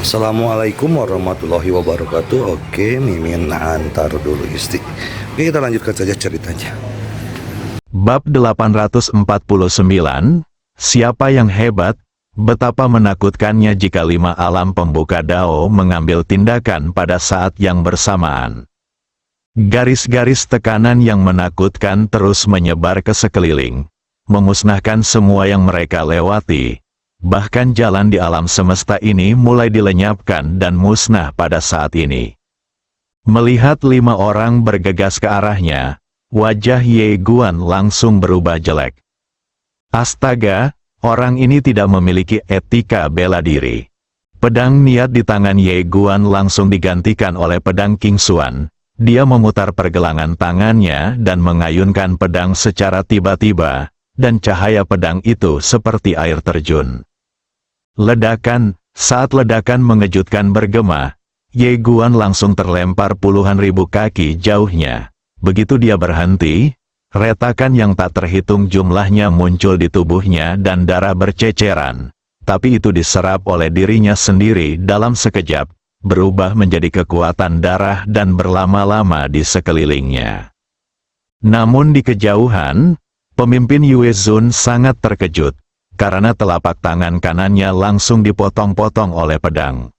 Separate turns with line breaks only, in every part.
Assalamualaikum warahmatullahi wabarakatuh. Oke, Mimin antar dulu Isti. Oke, kita lanjutkan saja ceritanya.
Bab 849, Siapa yang hebat? Betapa menakutkannya jika 5 alam pembuka Dao mengambil tindakan pada saat yang bersamaan. Garis-garis tekanan yang menakutkan terus menyebar ke sekeliling, memusnahkan semua yang mereka lewati. Bahkan jalan di alam semesta ini mulai dilenyapkan dan musnah pada saat ini. Melihat 5 orang bergegas ke arahnya, wajah Ye Guan langsung berubah jelek. Astaga, orang ini tidak memiliki etika bela diri. Pedang niat di tangan Ye Guan langsung digantikan oleh pedang King Xuan. Dia memutar pergelangan tangannya dan mengayunkan pedang secara tiba-tiba, dan cahaya pedang itu seperti air terjun. Ledakan, saat ledakan mengejutkan bergema, Ye Guan langsung terlempar puluhan ribu kaki jauhnya. Begitu dia berhenti, retakan yang tak terhitung jumlahnya muncul di tubuhnya dan darah berceceran. Tapi itu diserap oleh dirinya sendiri dalam sekejap, berubah menjadi kekuatan darah dan berlama-lama di sekelilingnya. Namun di kejauhan, pemimpin Yue Zun sangat terkejut, karena telapak tangan kanannya langsung dipotong-potong oleh pedang.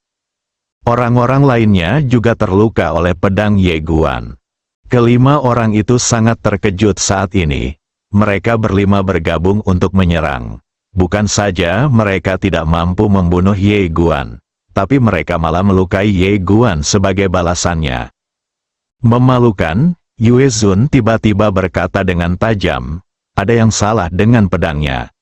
Orang-orang lainnya juga terluka oleh pedang Ye Guan. Kelima orang itu sangat terkejut saat ini. Mereka berlima bergabung untuk menyerang. Bukan saja mereka tidak mampu membunuh Ye Guan, tapi mereka malah melukai Ye Guan sebagai balasannya. Memalukan, Yue Zun tiba-tiba berkata dengan tajam, "Ada yang salah dengan pedangnya."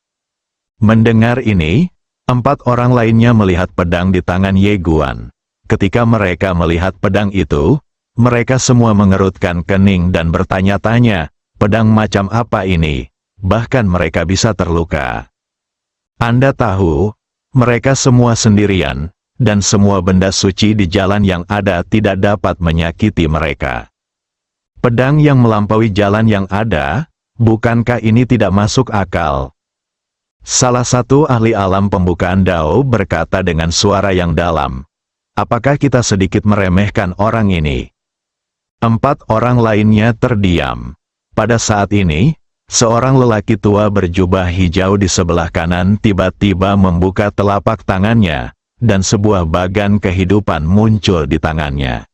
Mendengar ini, 4 orang lainnya melihat pedang di tangan Ye Guan. Ketika mereka melihat pedang itu, mereka semua mengerutkan kening dan bertanya-tanya, pedang macam apa ini? Bahkan mereka bisa terluka. Anda tahu, mereka semua sendirian, dan semua benda suci di jalan yang ada tidak dapat menyakiti mereka. Pedang yang melampaui jalan yang ada, bukankah ini tidak masuk akal? Salah satu ahli alam pembukaan Dao berkata dengan suara yang dalam, "Apakah kita sedikit meremehkan orang ini?" 4 orang lainnya terdiam. Pada saat ini, seorang lelaki tua berjubah hijau di sebelah kanan tiba-tiba membuka telapak tangannya, dan sebuah bagan kehidupan muncul di tangannya.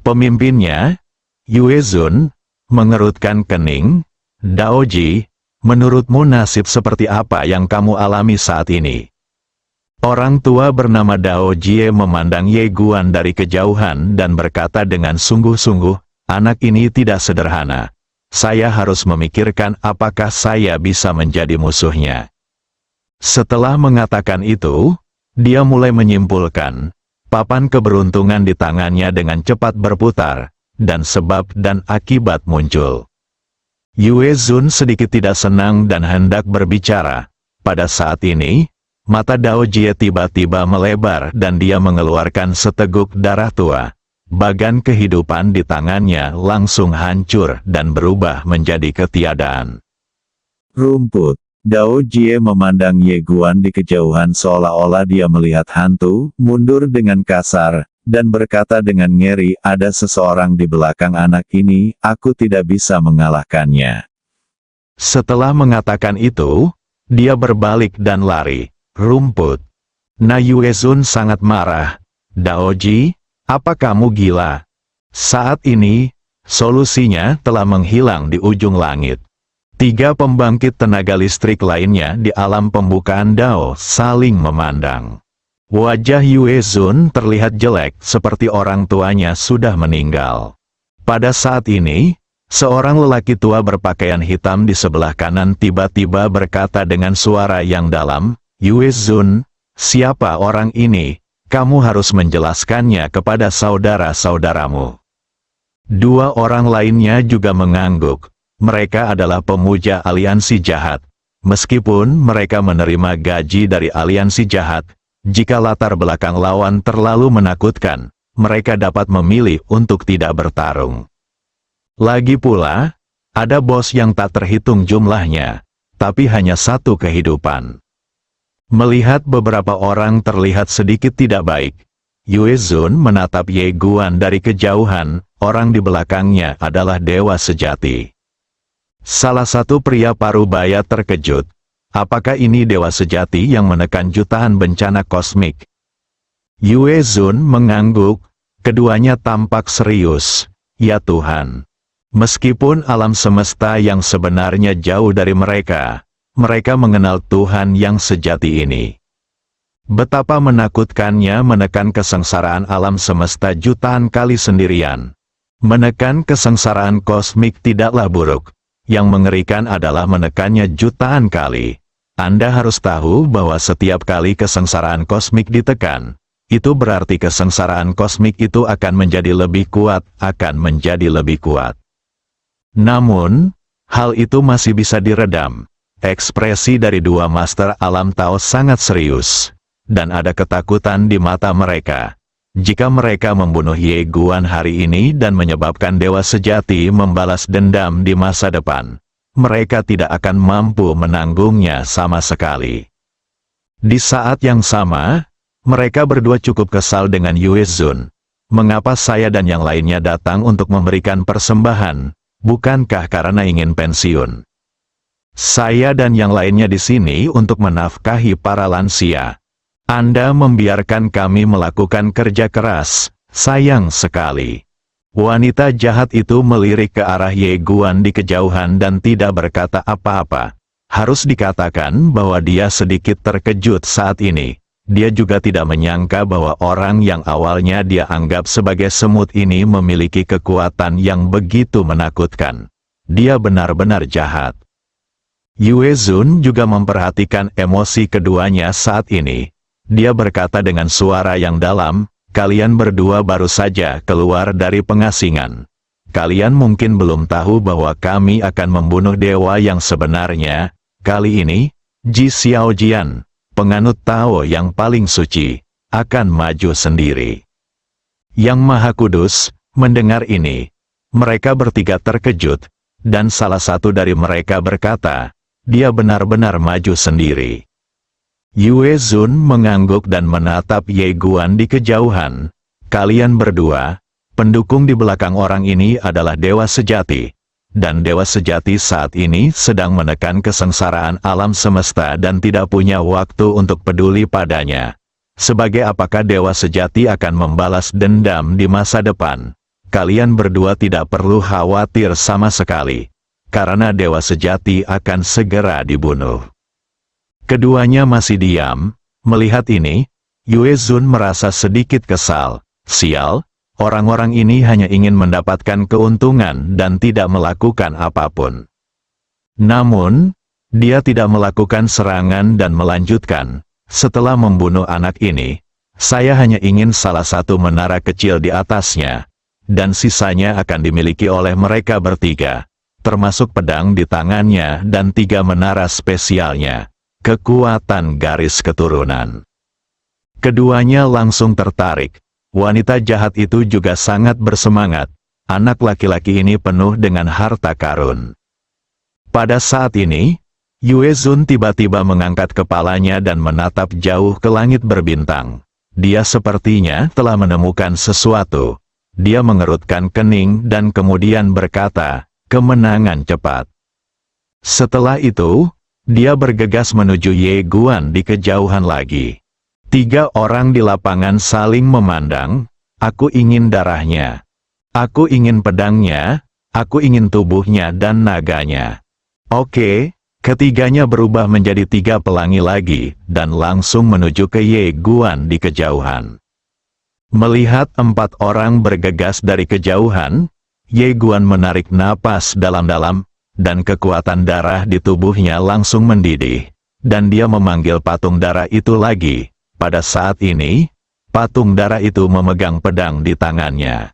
Pemimpinnya, Yue Zun, mengerutkan kening. "Daoji, menurutmu nasib seperti apa yang kamu alami saat ini?" Orang tua bernama Dao Jie memandang Ye Guan dari kejauhan dan berkata dengan sungguh-sungguh, "Anak ini tidak sederhana. Saya harus memikirkan apakah saya bisa menjadi musuhnya." Setelah mengatakan itu, dia mulai menyimpulkan, papan keberuntungan di tangannya dengan cepat berputar, dan sebab dan akibat muncul. Yue Zun sedikit tidak senang dan hendak berbicara. Pada saat ini, mata Dao Jie tiba-tiba melebar dan dia mengeluarkan seteguk darah tua. Bagan kehidupan di tangannya langsung hancur dan berubah menjadi ketiadaan. Rumput. Dao Jie memandang Ye Guan di kejauhan seolah-olah dia melihat hantu, mundur dengan kasar, dan berkata dengan ngeri, "Ada seseorang di belakang anak ini, aku tidak bisa mengalahkannya." Setelah mengatakan itu, dia berbalik dan lari. Rumput. Na Yue Zun sangat marah. "Daoji, apa kamu gila? Saat ini, solusinya telah menghilang di ujung langit." 3 pembangkit tenaga listrik lainnya di alam pembukaan Dao saling memandang. Wajah Yue Zun terlihat jelek seperti orang tuanya sudah meninggal. Pada saat ini, seorang lelaki tua berpakaian hitam di sebelah kanan tiba-tiba berkata dengan suara yang dalam, "Yue Zun, siapa orang ini? Kamu harus menjelaskannya kepada saudara-saudaramu." 2 orang lainnya juga mengangguk. Mereka adalah pemuja aliansi jahat. Meskipun mereka menerima gaji dari aliansi jahat, jika latar belakang lawan terlalu menakutkan, mereka dapat memilih untuk tidak bertarung. Lagi pula, ada bos yang tak terhitung jumlahnya, tapi hanya 1 kehidupan. Melihat beberapa orang terlihat sedikit tidak baik, Yue Zun menatap Ye Guan dari kejauhan. Orang di belakangnya adalah dewa sejati. Salah satu pria parubaya terkejut. Apakah ini dewa sejati yang menekan jutaan bencana kosmik? Yue Zun mengangguk. Keduanya tampak serius. Ya Tuhan. Meskipun alam semesta yang sebenarnya jauh dari mereka, mereka mengenal Tuhan yang sejati ini. Betapa menakutkannya menekan kesengsaraan alam semesta jutaan kali sendirian. Menekan kesengsaraan kosmik tidaklah buruk. Yang mengerikan adalah menekannya jutaan kali. Anda harus tahu bahwa setiap kali kesengsaraan kosmik ditekan, itu berarti kesengsaraan kosmik itu akan menjadi lebih kuat, Namun, hal itu masih bisa diredam. Ekspresi dari dua master alam Tao sangat serius, dan ada ketakutan di mata mereka. Jika mereka membunuh Ye Guan hari ini dan menyebabkan dewa sejati membalas dendam di masa depan, mereka tidak akan mampu menanggungnya sama sekali. Di saat yang sama, mereka berdua cukup kesal dengan Yue Zun. Mengapa saya dan yang lainnya datang untuk memberikan persembahan, bukankah karena ingin pensiun? Saya dan yang lainnya di sini untuk menafkahi para lansia. Anda membiarkan kami melakukan kerja keras, sayang sekali. Wanita jahat itu melirik ke arah Ye Guan di kejauhan dan tidak berkata apa-apa. Harus dikatakan bahwa dia sedikit terkejut saat ini. Dia juga tidak menyangka bahwa orang yang awalnya dia anggap sebagai semut ini memiliki kekuatan yang begitu menakutkan. Dia benar-benar jahat. Yue Zun juga memperhatikan emosi keduanya saat ini. Dia berkata dengan suara yang dalam, kalian berdua baru saja keluar dari pengasingan. Kalian mungkin belum tahu bahwa kami akan membunuh dewa yang sebenarnya. Kali ini, Ji Xiaojian, penganut Tao yang paling suci, akan maju sendiri. Yang Maha Kudus, mendengar ini, mereka bertiga terkejut, dan salah satu dari mereka berkata, dia benar-benar maju sendiri. Yue Zun mengangguk dan menatap Ye Guan di kejauhan. Kalian berdua, pendukung di belakang orang ini adalah dewa sejati. Dan dewa sejati saat ini sedang menekan kesengsaraan alam semesta dan tidak punya waktu untuk peduli padanya. Sebagai apakah dewa sejati akan membalas dendam di masa depan? Kalian berdua tidak perlu khawatir sama sekali. Karena dewa sejati akan segera dibunuh. Keduanya masih diam. Melihat ini, Yue Zun merasa sedikit kesal. Sial, orang-orang ini hanya ingin mendapatkan keuntungan dan tidak melakukan apapun. Namun, dia tidak melakukan serangan dan melanjutkan. Setelah membunuh anak ini, saya hanya ingin salah satu menara kecil di atasnya, dan sisanya akan dimiliki oleh mereka bertiga, termasuk pedang di tangannya dan 3 menara spesialnya. Kekuatan garis keturunan. Keduanya langsung tertarik. Wanita jahat itu juga sangat bersemangat. Anak laki-laki ini penuh dengan harta karun. Pada saat ini, Yue Zun tiba-tiba mengangkat kepalanya dan menatap jauh ke langit berbintang. Dia sepertinya telah menemukan sesuatu. Dia mengerutkan kening dan kemudian berkata, kemenangan cepat. Setelah itu, dia bergegas menuju Ye Guan di kejauhan lagi. 3 orang di lapangan saling memandang. Aku ingin darahnya. Aku ingin pedangnya. Aku ingin tubuhnya dan naganya. Oke, ketiganya berubah menjadi 3 pelangi lagi, dan langsung menuju ke Ye Guan di kejauhan. Melihat 4 orang bergegas dari kejauhan, Ye Guan menarik napas dalam-dalam, dan kekuatan darah di tubuhnya langsung mendidih, dan dia memanggil patung darah itu lagi. Pada saat ini, patung darah itu memegang pedang di tangannya.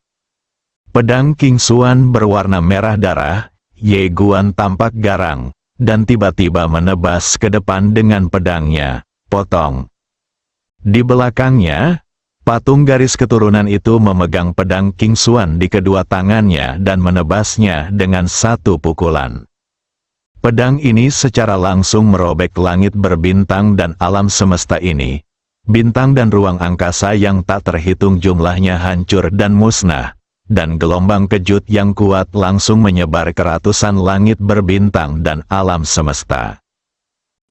Pedang King Xuan berwarna merah darah. Ye Guan tampak garang, dan tiba-tiba menebas ke depan dengan pedangnya. Potong. Di belakangnya, patung garis keturunan itu memegang pedang King Xuan di kedua tangannya dan menebasnya dengan 1 pukulan. Pedang ini secara langsung merobek langit berbintang dan alam semesta ini. Bintang dan ruang angkasa yang tak terhitung jumlahnya hancur dan musnah, dan gelombang kejut yang kuat langsung menyebar ke ratusan langit berbintang dan alam semesta.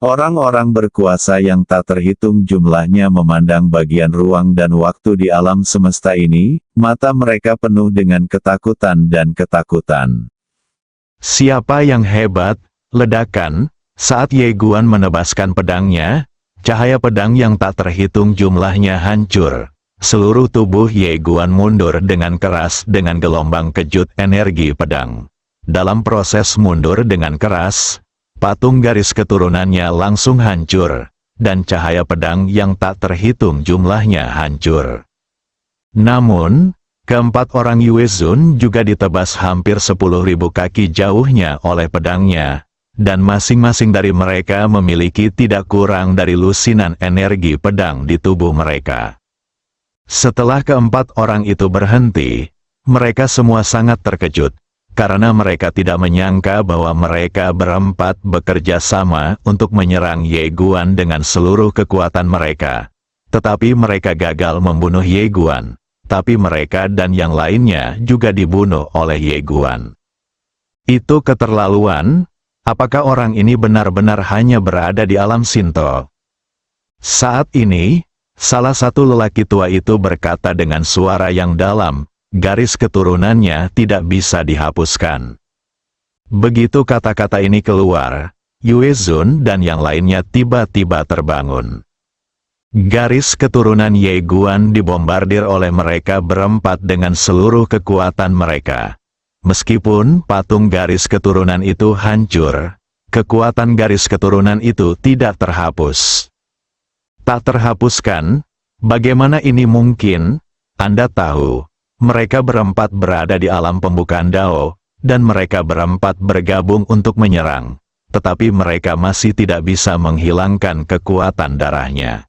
Orang-orang berkuasa yang tak terhitung jumlahnya memandang bagian ruang dan waktu di alam semesta ini, mata mereka penuh dengan ketakutan dan ketakutan. Siapa yang hebat? Ledakan, saat Ye Guan menebaskan pedangnya, cahaya pedang yang tak terhitung jumlahnya hancur. Seluruh tubuh Ye Guan mundur dengan keras dengan gelombang kejut energi pedang. Dalam proses mundur dengan keras, patung garis keturunannya langsung hancur, dan cahaya pedang yang tak terhitung jumlahnya hancur. Namun, keempat orang Yue Zun juga ditebas hampir 10.000 kaki jauhnya oleh pedangnya, dan masing-masing dari mereka memiliki tidak kurang dari lusinan energi pedang di tubuh mereka. Setelah keempat orang itu berhenti, mereka semua sangat terkejut, karena mereka tidak menyangka bahwa mereka berempat bekerja sama untuk menyerang Ye Guan dengan seluruh kekuatan mereka. Tetapi mereka gagal membunuh Ye Guan, tapi mereka dan yang lainnya juga dibunuh oleh Ye Guan. Itu keterlaluan. Apakah orang ini benar-benar hanya berada di alam Shinto? Saat ini, salah satu lelaki tua itu berkata dengan suara yang dalam, garis keturunannya tidak bisa dihapuskan. Begitu kata-kata ini keluar, Yue Zun dan yang lainnya tiba-tiba terbangun. Garis keturunan Ye Guan dibombardir oleh mereka berempat dengan seluruh kekuatan mereka. Meskipun patung garis keturunan itu hancur, kekuatan garis keturunan itu tidak terhapus. Tak terhapuskan? Bagaimana ini mungkin? Anda tahu, mereka berempat berada di alam pembukaan Dao, dan mereka berempat bergabung untuk menyerang. Tetapi mereka masih tidak bisa menghilangkan kekuatan darahnya.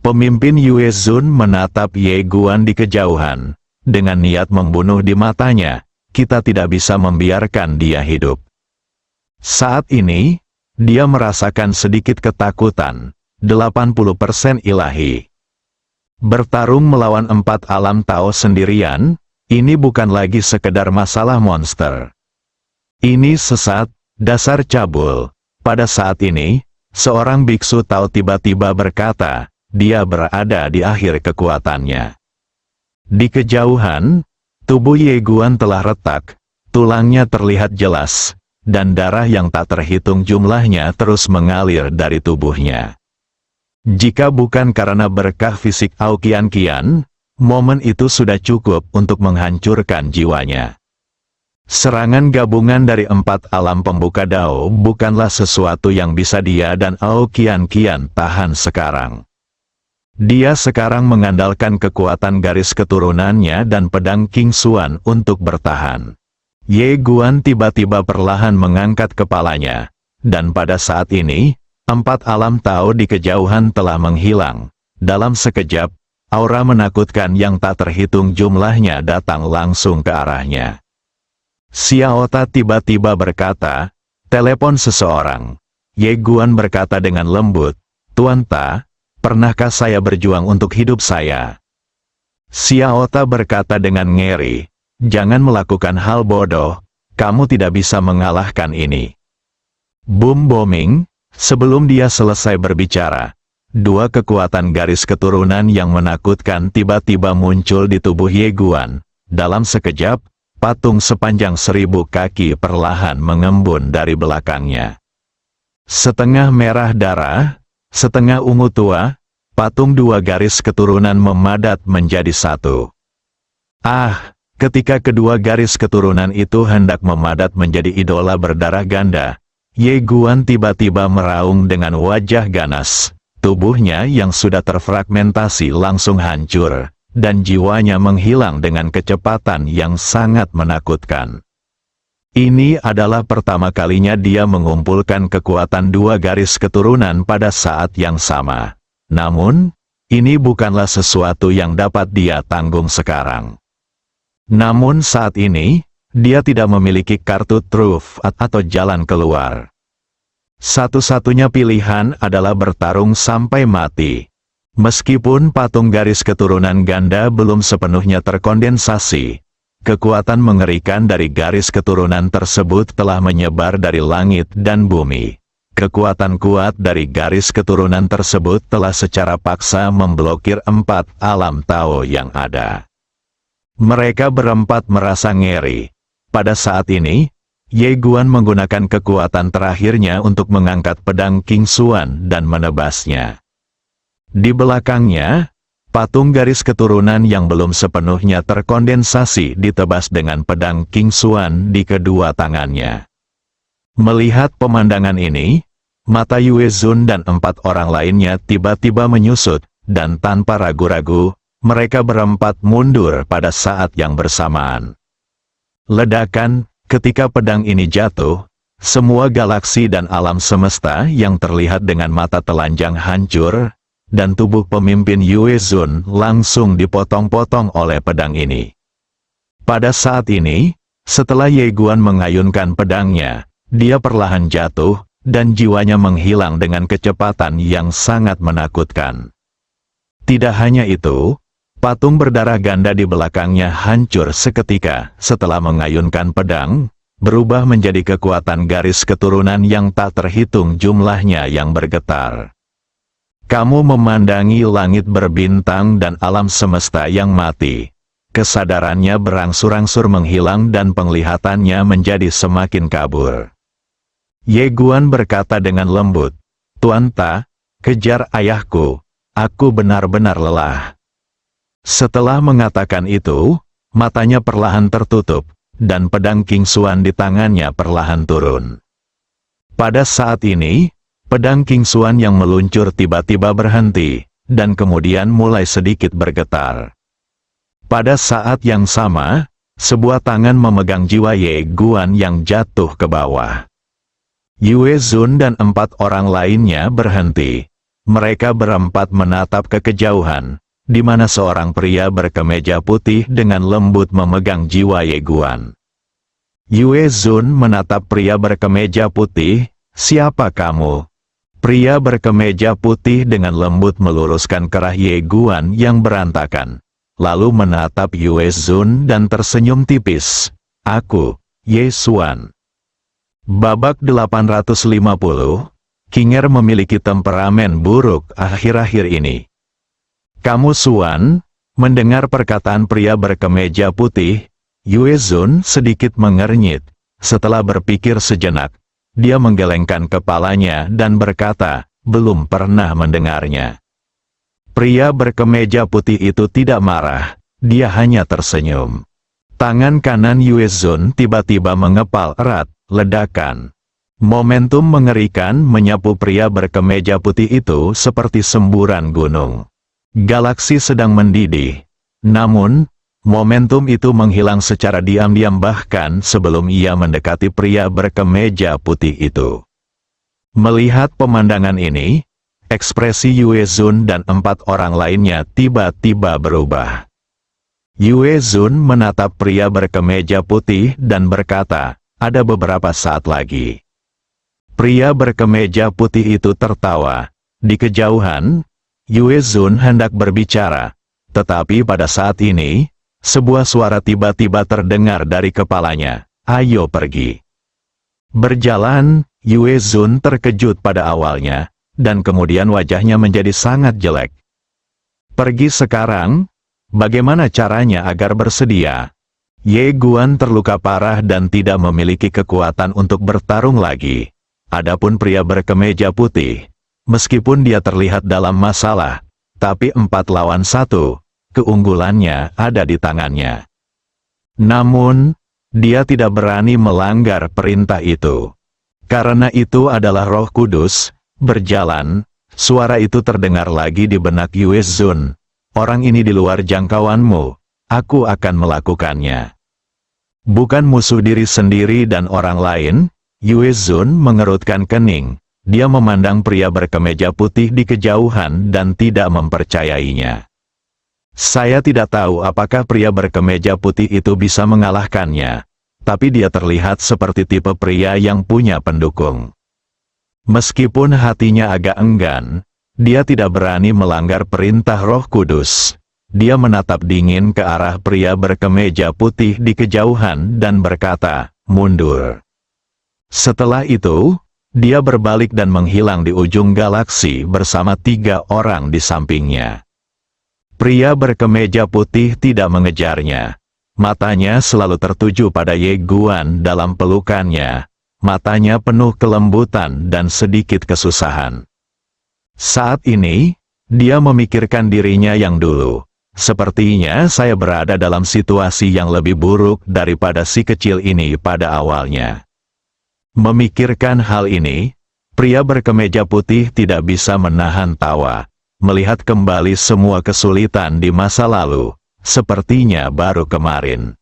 Pemimpin Yue Zun menatap Ye Guan di kejauhan, dengan niat membunuh di matanya. Kita tidak bisa membiarkan dia hidup. Saat ini, dia merasakan sedikit ketakutan, 80% ilahi. Bertarung melawan empat alam Tao sendirian, ini bukan lagi sekedar masalah monster. Ini sesat, dasar cabul. Pada saat ini, seorang biksu Tao tiba-tiba berkata, dia berada di akhir kekuatannya. Di kejauhan, tubuh Ye Guan telah retak, tulangnya terlihat jelas, dan darah yang tak terhitung jumlahnya terus mengalir dari tubuhnya. Jika bukan karena berkah fisik Aoqian Qian, momen itu sudah cukup untuk menghancurkan jiwanya. Serangan gabungan dari empat alam pembuka Dao bukanlah sesuatu yang bisa dia dan Aoqian Qian tahan sekarang. Dia sekarang mengandalkan kekuatan garis keturunannya dan pedang King Xuan untuk bertahan. Ye Guan tiba-tiba perlahan mengangkat kepalanya, dan pada saat ini, empat alam Tao di kejauhan telah menghilang. Dalam sekejap, aura menakutkan yang tak terhitung jumlahnya datang langsung ke arahnya. Xiao Ta tiba-tiba berkata, telepon seseorang. Ye Guan berkata dengan lembut, Tuan Ta, pernahkah saya berjuang untuk hidup saya? Xiao Ta berkata dengan ngeri, jangan melakukan hal bodoh, kamu tidak bisa mengalahkan ini. Boom booming, sebelum dia selesai berbicara, dua kekuatan garis keturunan yang menakutkan tiba-tiba muncul di tubuh Ye Guan. Dalam sekejap, patung sepanjang 1000 kaki perlahan mengembun dari belakangnya. Setengah merah darah, setengah ungu tua, patung dua garis keturunan memadat menjadi satu. Ketika kedua garis keturunan itu hendak memadat menjadi idola berdarah ganda, Ye Guan tiba-tiba meraung dengan wajah ganas. Tubuhnya yang sudah terfragmentasi langsung hancur, dan jiwanya menghilang dengan kecepatan yang sangat menakutkan. Ini adalah pertama kalinya dia mengumpulkan kekuatan dua garis keturunan pada saat yang sama. Namun, ini bukanlah sesuatu yang dapat dia tanggung sekarang. Namun saat ini, dia tidak memiliki kartu truf atau jalan keluar. Satu-satunya pilihan adalah bertarung sampai mati. Meskipun patung garis keturunan ganda belum sepenuhnya terkondensasi, kekuatan mengerikan dari garis keturunan tersebut telah menyebar dari langit dan bumi. Kekuatan kuat dari garis keturunan tersebut telah secara paksa memblokir 4 alam Tao yang ada. Mereka berempat merasa ngeri. Pada saat ini, Ye Guan menggunakan kekuatan terakhirnya untuk mengangkat pedang King Xuan dan menebasnya. Di belakangnya, patung garis keturunan yang belum sepenuhnya terkondensasi ditebas dengan pedang King Xuan di kedua tangannya. Melihat pemandangan ini, mata Yue Zun dan 4 orang lainnya tiba-tiba menyusut, dan tanpa ragu-ragu, mereka berempat mundur pada saat yang bersamaan. Ledakan, ketika pedang ini jatuh, semua galaksi dan alam semesta yang terlihat dengan mata telanjang hancur, dan tubuh pemimpin Yue Zun langsung dipotong-potong oleh pedang ini. Pada saat ini, setelah Ye Guan mengayunkan pedangnya, dia perlahan jatuh, dan jiwanya menghilang dengan kecepatan yang sangat menakutkan. Tidak hanya itu, patung berdarah ganda di belakangnya hancur seketika setelah mengayunkan pedang, berubah menjadi kekuatan garis keturunan yang tak terhitung jumlahnya yang bergetar. Kamu memandangi langit berbintang dan alam semesta yang mati. Kesadarannya berangsur-angsur menghilang dan penglihatannya menjadi semakin kabur. Ye Guan berkata dengan lembut, "Tuan Ta, kejar ayahku, aku benar-benar lelah." Setelah mengatakan itu, matanya perlahan tertutup, dan pedang King Xuan di tangannya perlahan turun. Pada saat ini, pedang King Xuan yang meluncur tiba-tiba berhenti, dan kemudian mulai sedikit bergetar. Pada saat yang sama, sebuah tangan memegang jiwa Ye Guan yang jatuh ke bawah. Yue Zun dan 4 orang lainnya berhenti. Mereka berempat menatap ke kejauhan, di mana seorang pria berkemeja putih dengan lembut memegang jiwa Ye Guan. Yue Zun menatap pria berkemeja putih, "Siapa kamu?" Pria berkemeja putih dengan lembut meluruskan kerah Ye Guan yang berantakan, lalu menatap Yue Zun dan tersenyum tipis, "Aku, Ye Xuan." Babak 850, Kinger memiliki temperamen buruk akhir-akhir ini. "Kamu Xuan?" Mendengar perkataan pria berkemeja putih, Yue Zun sedikit mengernyit. Setelah berpikir sejenak, dia menggelengkan kepalanya dan berkata, "Belum pernah mendengarnya." Pria berkemeja putih itu tidak marah, dia hanya tersenyum. Tangan kanan Yue Zun tiba-tiba mengepal erat, ledakan. Momentum mengerikan menyapu pria berkemeja putih itu seperti semburan gunung. Galaksi sedang mendidih. Namun, momentum itu menghilang secara diam-diam bahkan sebelum ia mendekati pria berkemeja putih itu. Melihat pemandangan ini, ekspresi Yue Zun dan 4 orang lainnya tiba-tiba berubah. Yue Zun menatap pria berkemeja putih dan berkata, "Ada beberapa saat lagi." Pria berkemeja putih itu tertawa. Di kejauhan, Yue Zun hendak berbicara, tetapi pada saat ini, sebuah suara tiba-tiba terdengar dari kepalanya, "Ayo pergi." Berjalan, Yue Zun terkejut pada awalnya, dan kemudian wajahnya menjadi sangat jelek. "Pergi sekarang? Bagaimana caranya agar bersedia?" Ye Guan terluka parah dan tidak memiliki kekuatan untuk bertarung lagi. Adapun pria berkemeja putih, meskipun dia terlihat dalam masalah, tapi 4 lawan 1, keunggulannya ada di tangannya. Namun, dia tidak berani melanggar perintah itu. Karena itu adalah Roh Kudus, berjalan, suara itu terdengar lagi di benak Yue Zun. "Orang ini di luar jangkauanmu, aku akan melakukannya." Bukan musuh diri sendiri dan orang lain, Yue Zun mengerutkan kening. Dia memandang pria berkemeja putih di kejauhan dan tidak mempercayainya. "Saya tidak tahu apakah pria berkemeja putih itu bisa mengalahkannya. tapi dia terlihat seperti tipe pria yang punya pendukung. Meskipun hatinya agak enggan, dia tidak berani melanggar perintah Roh Kudus. Dia menatap dingin ke arah pria berkemeja putih di kejauhan dan berkata, "Mundur." Setelah itu, dia berbalik dan menghilang di ujung galaksi bersama 3 orang di sampingnya. Pria berkemeja putih tidak mengejarnya. Matanya selalu tertuju pada Ye Guan dalam pelukannya. Matanya penuh kelembutan dan sedikit kesusahan. Saat ini, dia memikirkan dirinya yang dulu. Sepertinya saya berada dalam situasi yang lebih buruk daripada si kecil ini pada awalnya. Memikirkan hal ini, pria berkemeja putih tidak bisa menahan tawa. Melihat kembali semua kesulitan di masa lalu, sepertinya baru kemarin.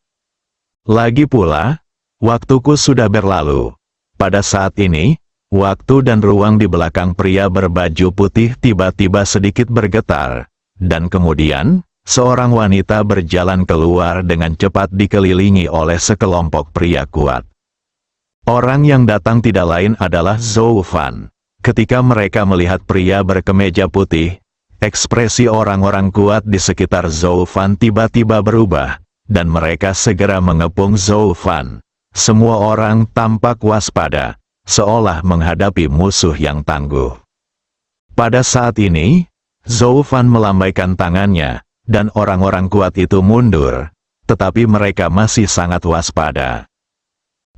Lagi pula, waktuku sudah berlalu. Pada saat ini, waktu dan ruang di belakang pria berbaju putih tiba-tiba sedikit bergetar, dan kemudian, seorang wanita berjalan keluar dengan cepat dikelilingi oleh sekelompok pria kuat. Orang yang datang tidak lain adalah Zhou Fan. Ketika mereka melihat pria berkemeja putih, ekspresi orang-orang kuat di sekitar Zhou Fan tiba-tiba berubah, dan mereka segera mengepung Zhou Fan. Semua orang tampak waspada, seolah menghadapi musuh yang tangguh. Pada saat ini, Zhou Fan melambaikan tangannya, dan orang-orang kuat itu mundur, tetapi mereka masih sangat waspada.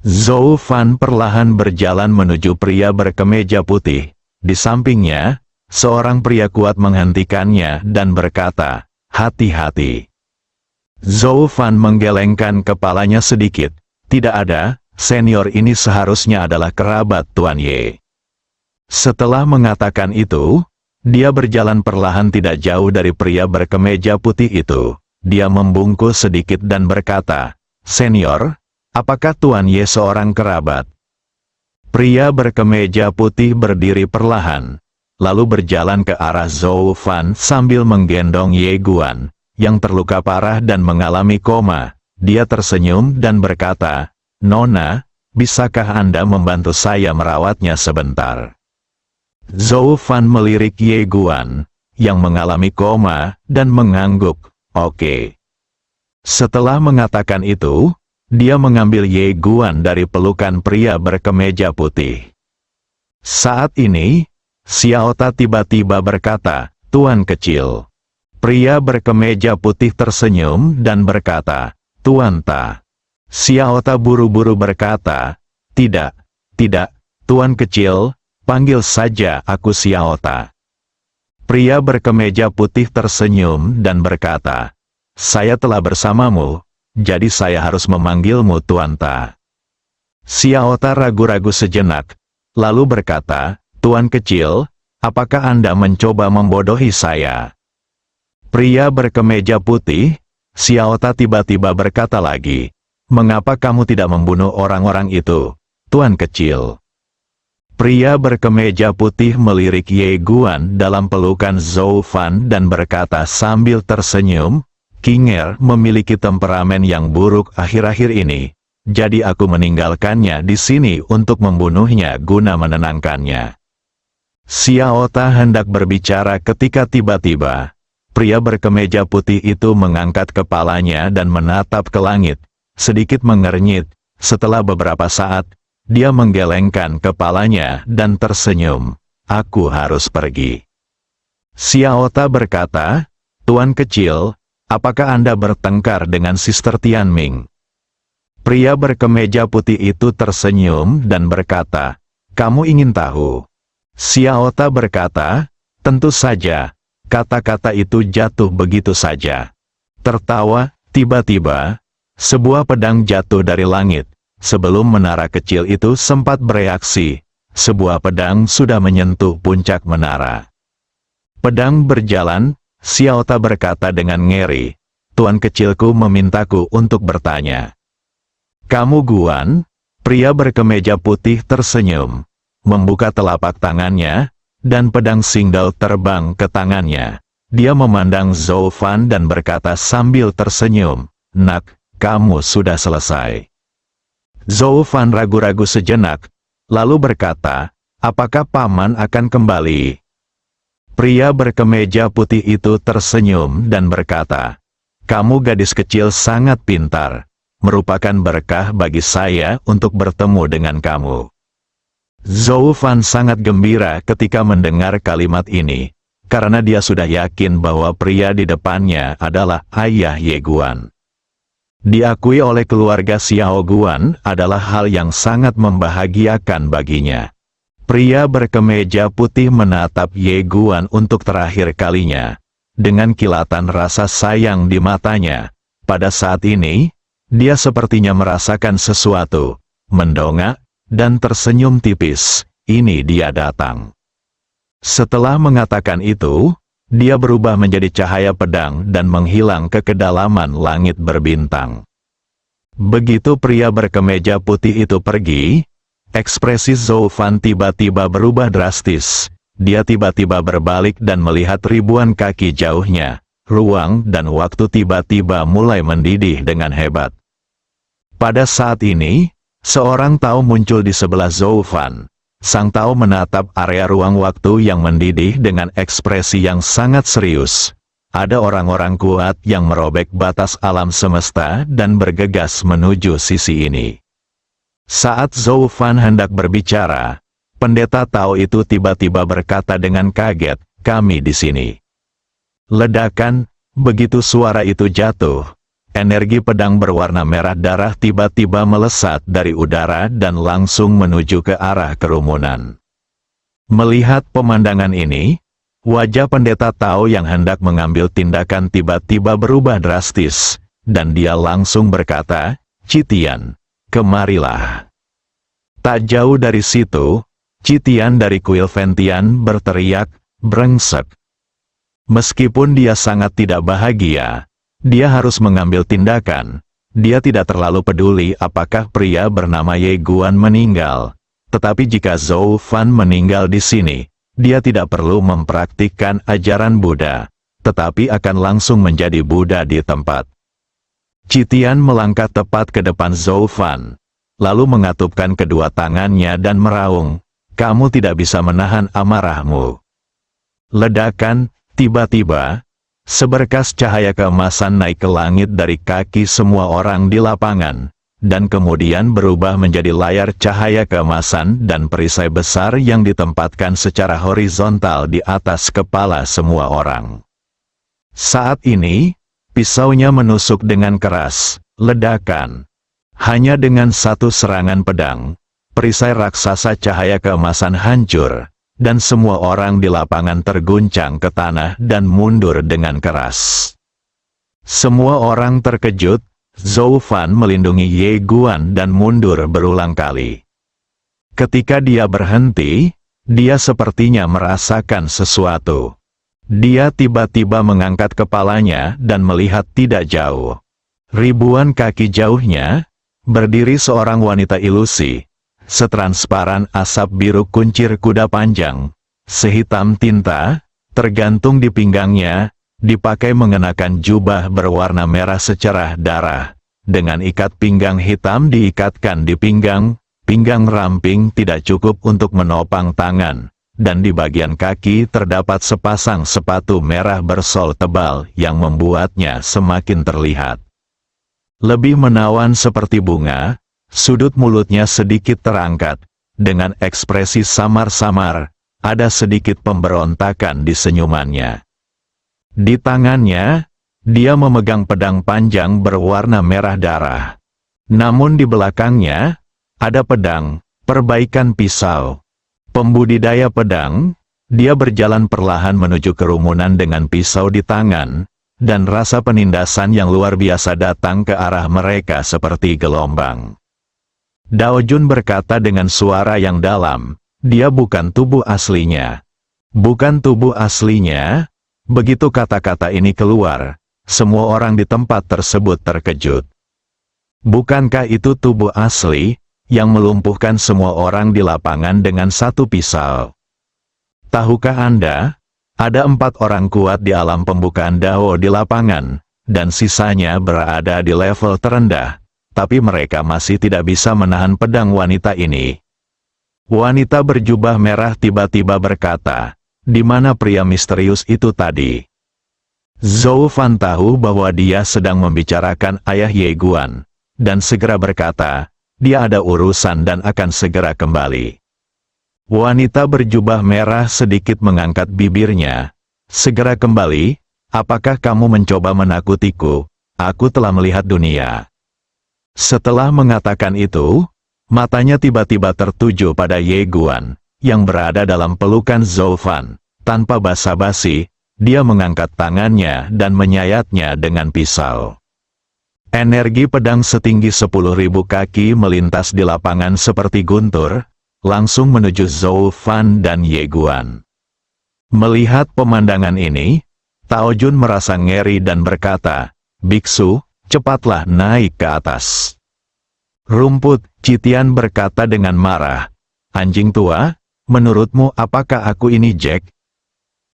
Zhou Fan perlahan berjalan menuju pria berkemeja putih. Di sampingnya, seorang pria kuat menghentikannya dan berkata, "Hati-hati." Zhou Fan menggelengkan kepalanya sedikit. Tidak ada, senior ini seharusnya adalah kerabat Tuan Ye. Setelah mengatakan itu, dia berjalan perlahan tidak jauh dari pria berkemeja putih itu. Dia membungkuk sedikit dan berkata, "Senior, apakah Tuan Ye seorang kerabat?" Pria berkemeja putih berdiri perlahan, lalu berjalan ke arah Zhou Fan sambil menggendong Ye Guan, yang terluka parah dan mengalami koma. Dia tersenyum dan berkata, "Nona, bisakah Anda membantu saya merawatnya sebentar?" Zhou Fan melirik Ye Guan, yang mengalami koma, dan mengangguk, "Oke." Setelah mengatakan itu, dia mengambil Ye Guan dari pelukan pria berkemeja putih. Saat ini, Xiao Ta tiba-tiba berkata, "Tuan kecil." Pria berkemeja putih tersenyum dan berkata, "Tuan Ta." Xiao Ta buru-buru berkata, "Tidak, tidak, Tuan kecil, panggil saja aku Xiao Ta." Pria berkemeja putih tersenyum dan berkata, "Saya telah bersamamu, jadi saya harus memanggilmu Tuan Ta." Xiao Ta ragu-ragu sejenak, lalu berkata, "Tuan kecil, apakah Anda mencoba membodohi saya?" Pria berkemeja putih, Xiao Ta tiba-tiba berkata lagi, "Mengapa kamu tidak membunuh orang-orang itu, Tuan kecil?" Pria berkemeja putih melirik Ye Guan dalam pelukan Zhou Fan dan berkata sambil tersenyum, "King Er memiliki temperamen yang buruk akhir-akhir ini, jadi aku meninggalkannya di sini untuk membunuhnya guna menenangkannya." Xiao Ta hendak berbicara ketika tiba-tiba, pria berkemeja putih itu mengangkat kepalanya dan menatap ke langit, sedikit mengernyit. Setelah beberapa saat, dia menggelengkan kepalanya dan tersenyum. "Aku harus pergi." Xiao Ta berkata, "Tuan kecil, apakah Anda bertengkar dengan Sister Tianming?" Pria berkemeja putih itu tersenyum dan berkata, "Kamu ingin tahu?" Xiao Ta berkata, "Tentu saja." Kata-kata itu jatuh begitu saja. Tertawa, tiba-tiba, sebuah pedang jatuh dari langit. Sebelum menara kecil itu sempat bereaksi, sebuah pedang sudah menyentuh puncak menara. Pedang berjalan, Xiao Ta berkata dengan ngeri, "Tuan kecilku memintaku untuk bertanya." "Kamu Guan?" Pria berkemeja putih tersenyum, membuka telapak tangannya, dan pedang Singdao terbang ke tangannya. Dia memandang Zhou Fan dan berkata sambil tersenyum, "Nak, kamu sudah selesai." Zhou Fan ragu-ragu sejenak, lalu berkata, apakah paman akan kembali? Pria berkemeja putih itu tersenyum dan berkata, kamu gadis kecil sangat pintar, merupakan berkah bagi saya untuk bertemu dengan kamu. Zhou Fan sangat gembira ketika mendengar kalimat ini, karena dia sudah yakin bahwa pria di depannya adalah ayah Ye Guan. Diakui oleh keluarga Xiao Guan adalah hal yang sangat membahagiakan baginya. Pria berkemeja putih menatap Ye Guan untuk terakhir kalinya, dengan kilatan rasa sayang di matanya. Pada saat ini, dia sepertinya merasakan sesuatu, mendongak, dan tersenyum tipis. Ini dia datang. Setelah mengatakan itu, dia berubah menjadi cahaya pedang dan menghilang ke kedalaman langit berbintang. Begitu pria berkemeja putih itu pergi, ekspresi Zhou Fan tiba-tiba berubah drastis. Dia tiba-tiba berbalik dan melihat ribuan kaki jauhnya. Ruang dan waktu tiba-tiba mulai mendidih dengan hebat. Pada saat ini, seorang Tao muncul di sebelah Zhou Fan. Sang Tao menatap area ruang waktu yang mendidih dengan ekspresi yang sangat serius. Ada orang-orang kuat yang merobek batas alam semesta dan bergegas menuju sisi ini. Saat Zhou Fan hendak berbicara, pendeta Tao itu tiba-tiba berkata dengan kaget, kami di sini. Ledakan, begitu suara itu jatuh, energi pedang berwarna merah darah tiba-tiba melesat dari udara dan langsung menuju ke arah kerumunan. Melihat pemandangan ini, wajah pendeta Tao yang hendak mengambil tindakan tiba-tiba berubah drastis, dan dia langsung berkata, Citian, kemarilah. Tak jauh dari situ, Citian dari kuil Ventian berteriak, brengsek. Meskipun dia sangat tidak bahagia, dia harus mengambil tindakan. Dia tidak terlalu peduli apakah pria bernama Ye Guan meninggal. Tetapi jika Zhou Fan meninggal di sini, dia tidak perlu mempraktikkan ajaran Buddha, tetapi akan langsung menjadi Buddha di tempat. Citian melangkah tepat ke depan Zhou Fan, lalu mengatupkan kedua tangannya dan meraung, kamu tidak bisa menahan amarahmu. Ledakan, tiba-tiba, seberkas cahaya keemasan naik ke langit dari kaki semua orang di lapangan, dan kemudian berubah menjadi layar cahaya keemasan dan perisai besar yang ditempatkan secara horizontal di atas kepala semua orang. Saat ini, pisaunya menusuk dengan keras, ledakan. Hanya dengan satu serangan pedang, perisai raksasa cahaya keemasan hancur, dan semua orang di lapangan terguncang ke tanah dan mundur dengan keras. Semua orang terkejut, Zhou Fan melindungi Ye Guan dan mundur berulang kali. Ketika dia berhenti, dia sepertinya merasakan sesuatu. Dia tiba-tiba mengangkat kepalanya dan melihat tidak jauh. Ribuan kaki jauhnya, berdiri seorang wanita ilusi. Setransparan asap biru kuncir kuda panjang, sehitam tinta, tergantung di pinggangnya, dipakai mengenakan jubah berwarna merah secerah darah, dengan ikat pinggang hitam diikatkan di pinggang, pinggang ramping tidak cukup untuk menopang tangan, dan di bagian kaki terdapat sepasang sepatu merah bersol tebal yang membuatnya semakin terlihat lebih menawan seperti bunga. Sudut mulutnya sedikit terangkat, dengan ekspresi samar-samar, ada sedikit pemberontakan di senyumannya. Di tangannya, dia memegang pedang panjang berwarna merah darah. Namun di belakangnya, ada pedang, perbaikan pisau. Pembudidaya pedang, dia berjalan perlahan menuju kerumunan dengan pisau di tangan, dan rasa penindasan yang luar biasa datang ke arah mereka seperti gelombang. Dao Jun berkata dengan suara yang dalam, dia bukan tubuh aslinya. Bukan tubuh aslinya. Begitu kata-kata ini keluar, semua orang di tempat tersebut terkejut. Bukankah itu tubuh asli, yang melumpuhkan semua orang di lapangan dengan satu pisau? Tahukah Anda, ada 4 orang kuat di alam pembukaan Dao di lapangan, dan sisanya berada di level terendah. tapi mereka masih tidak bisa menahan pedang wanita ini. Wanita berjubah merah tiba-tiba berkata, "Di mana pria misterius itu tadi?" Zhou Fan tahu bahwa dia sedang membicarakan ayah Ye Guan, dan segera berkata, dia ada urusan dan akan segera kembali. Wanita berjubah merah sedikit mengangkat bibirnya. "Segera kembali? Apakah kamu mencoba menakutiku? Aku telah melihat dunia." Setelah mengatakan itu, matanya tiba-tiba tertuju pada Ye Guan, yang berada dalam pelukan Zhou Fan. Tanpa basa-basi, dia mengangkat tangannya dan menyayatnya dengan pisau. Energi pedang setinggi 10.000 kaki melintas di lapangan seperti guntur, langsung menuju Zhou Fan dan Ye Guan. Melihat pemandangan ini, Tao Jun merasa ngeri dan berkata, "Biksu, cepatlah naik ke atas." "Rumput," Citian berkata dengan marah. "Anjing tua, menurutmu apakah aku ini Jack?"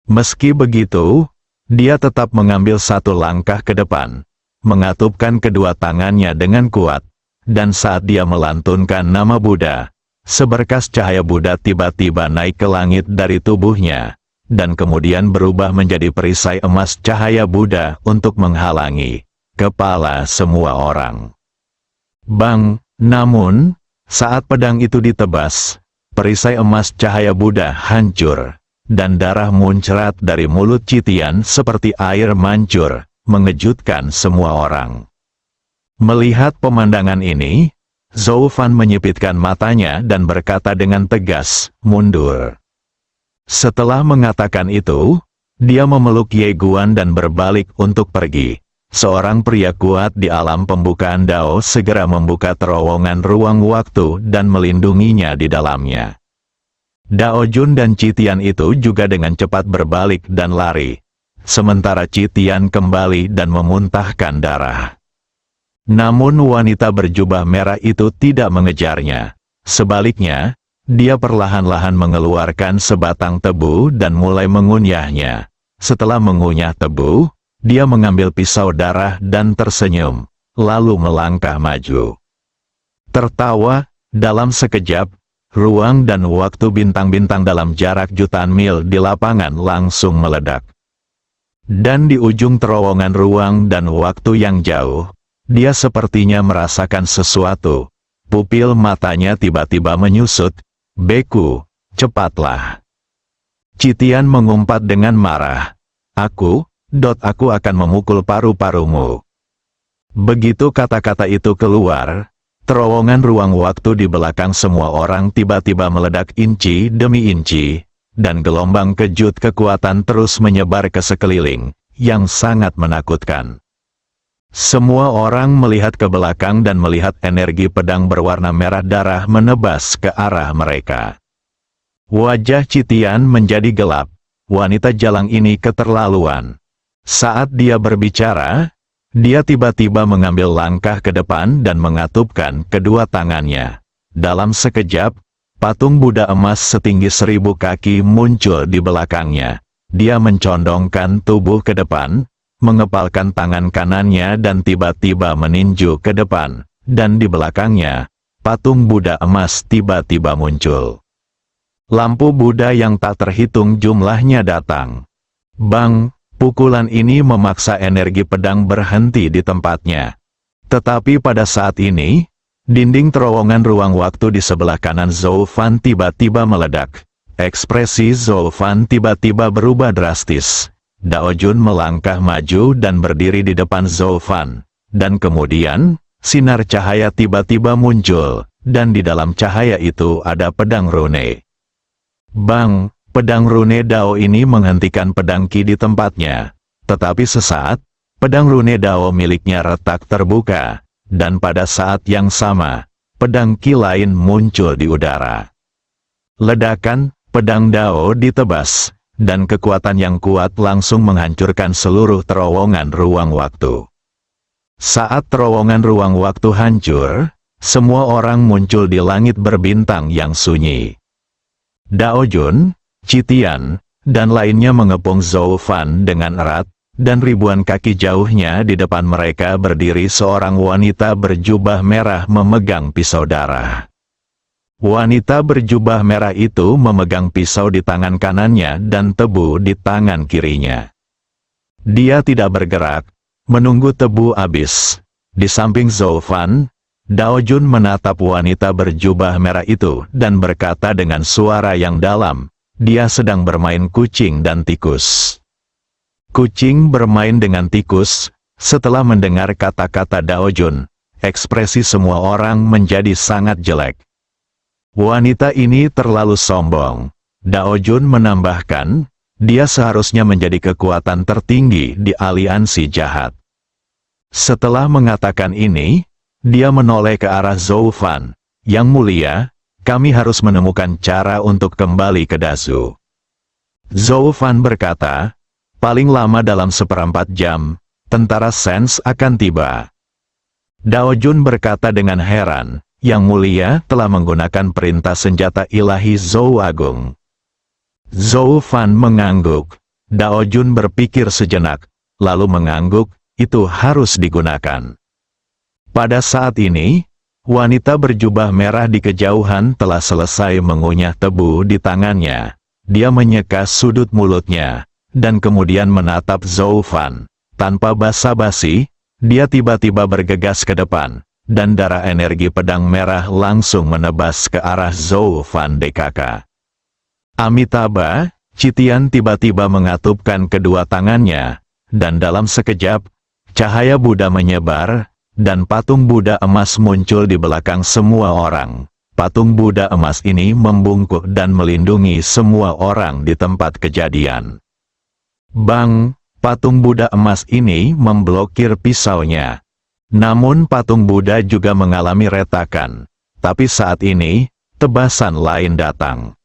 Meski begitu, dia tetap mengambil satu langkah ke depan, mengatupkan kedua tangannya dengan kuat, dan saat dia melantunkan nama Buddha, seberkas cahaya Buddha tiba-tiba naik ke langit dari tubuhnya, dan kemudian berubah menjadi perisai emas cahaya Buddha untuk menghalangi kepala semua orang. Bang! Namun, saat pedang itu ditebas, perisai emas cahaya Buddha hancur, dan darah muncrat dari mulut Citian seperti air mancur, mengejutkan semua orang. Melihat pemandangan ini, Zhou Fan menyipitkan matanya dan berkata dengan tegas, "Mundur." Setelah mengatakan itu, dia memeluk Ye Guan dan berbalik untuk pergi. Seorang pria kuat di alam pembukaan Dao segera membuka terowongan ruang waktu dan melindunginya di dalamnya. Dao Jun dan Citian itu juga dengan cepat berbalik dan lari. Sementara Citian kembali dan memuntahkan darah. Namun wanita berjubah merah itu tidak mengejarnya. Sebaliknya, dia perlahan-lahan mengeluarkan sebatang tebu dan mulai mengunyahnya. Setelah mengunyah tebu, dia mengambil pisau darah dan tersenyum, lalu melangkah maju. Tertawa, dalam sekejap, ruang dan waktu bintang-bintang dalam jarak jutaan mil di lapangan langsung meledak. Dan di ujung terowongan ruang dan waktu yang jauh, dia sepertinya merasakan sesuatu. Pupil matanya tiba-tiba menyusut. "Beku, cepatlah." Citian mengumpat dengan marah. Aku akan memukul paru-parumu." Begitu kata-kata itu keluar, terowongan ruang waktu di belakang semua orang tiba-tiba meledak inci demi inci, dan gelombang kejut kekuatan terus menyebar ke sekeliling, yang sangat menakutkan. Semua orang melihat ke belakang dan melihat energi pedang berwarna merah darah menebas ke arah mereka. Wajah Citian menjadi gelap. Wanita jalang ini keterlaluan. Saat dia berbicara, dia tiba-tiba mengambil langkah ke depan dan mengatupkan kedua tangannya. Dalam sekejap, patung Buddha emas setinggi 1000 kaki muncul di belakangnya. Dia mencondongkan tubuh ke depan, mengepalkan tangan kanannya dan tiba-tiba meninju ke depan, dan di belakangnya, patung Buddha emas tiba-tiba muncul. Lampu Buddha yang tak terhitung jumlahnya datang. Bang! Pukulan ini memaksa energi pedang berhenti di tempatnya. Tetapi pada saat ini, dinding terowongan ruang waktu di sebelah kanan Zhou Fan tiba-tiba meledak. Ekspresi Zhou Fan tiba-tiba berubah drastis. Dao Jun melangkah maju dan berdiri di depan Zhou Fan. Dan kemudian, sinar cahaya tiba-tiba muncul, dan di dalam cahaya itu ada pedang rune. Bang! Pedang rune Dao ini menghentikan pedang Qi di tempatnya. Tetapi sesaat, pedang rune Dao miliknya retak terbuka, dan pada saat yang sama, pedang Qi lain muncul di udara. Ledakan, pedang Dao ditebas, dan kekuatan yang kuat langsung menghancurkan seluruh terowongan ruang waktu. Saat terowongan ruang waktu hancur, semua orang muncul di langit berbintang yang sunyi. Dao Jun, Citian, dan lainnya mengepung Zhou Fan dengan erat, Dan ribuan kaki jauhnya di depan mereka berdiri seorang wanita berjubah merah memegang pisau darah. Wanita berjubah merah itu memegang pisau di tangan kanannya dan tebu di tangan kirinya. Dia tidak bergerak, menunggu tebu habis. Di samping Zhou Fan, Dao Jun menatap wanita berjubah merah itu dan berkata dengan suara yang dalam, dia sedang bermain kucing dan tikus. Kucing bermain dengan tikus. Setelah mendengar kata-kata Dao Jun, ekspresi semua orang menjadi sangat jelek. Wanita ini terlalu sombong. Dao Jun menambahkan, dia seharusnya menjadi kekuatan tertinggi di aliansi jahat. Setelah mengatakan ini, dia menoleh ke arah Zhou Fan. Yang mulia, kami harus menemukan cara untuk kembali ke Dazu. Zhou Fan berkata, paling lama dalam 1/4 jam, tentara Sens akan tiba. Dao Jun berkata dengan heran, Yang Mulia telah menggunakan perintah senjata ilahi Zhou Agung. Zhou Fan mengangguk. Dao Jun berpikir sejenak, lalu mengangguk, itu harus digunakan. Pada saat ini, wanita berjubah merah di kejauhan telah selesai mengunyah tebu di tangannya. Dia menyeka sudut mulutnya, dan kemudian menatap Zhou Fan. Tanpa basa-basi, dia tiba-tiba bergegas ke depan, dan darah energi pedang merah langsung menebas ke arah Zhou Fan DKK. Amitabha, Citian tiba-tiba mengatupkan kedua tangannya, dan dalam sekejap, cahaya Buddha menyebar, dan patung Buddha emas muncul di belakang semua orang. Patung Buddha emas ini membungkuk dan melindungi semua orang di tempat kejadian. Bang, patung Buddha emas ini memblokir pisaunya. Namun patung Buddha juga mengalami retakan. Tapi saat ini, tebasan lain datang.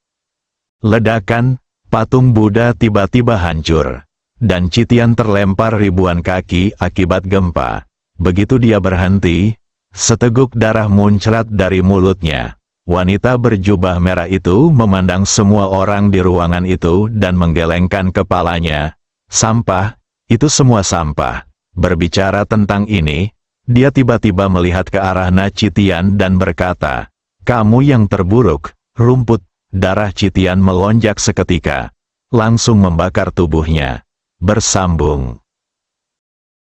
Ledakan, patung Buddha tiba-tiba hancur. Dan Citian terlempar ribuan kaki akibat gempa. Begitu dia berhenti, seteguk darah muncrat dari mulutnya. Wanita berjubah merah itu memandang semua orang di ruangan itu dan menggelengkan kepalanya. Sampah, itu semua sampah. Berbicara tentang ini, dia tiba-tiba melihat ke arah Citian dan berkata, kamu yang terburuk, rumput. Darah Citian melonjak seketika, langsung membakar tubuhnya. Bersambung.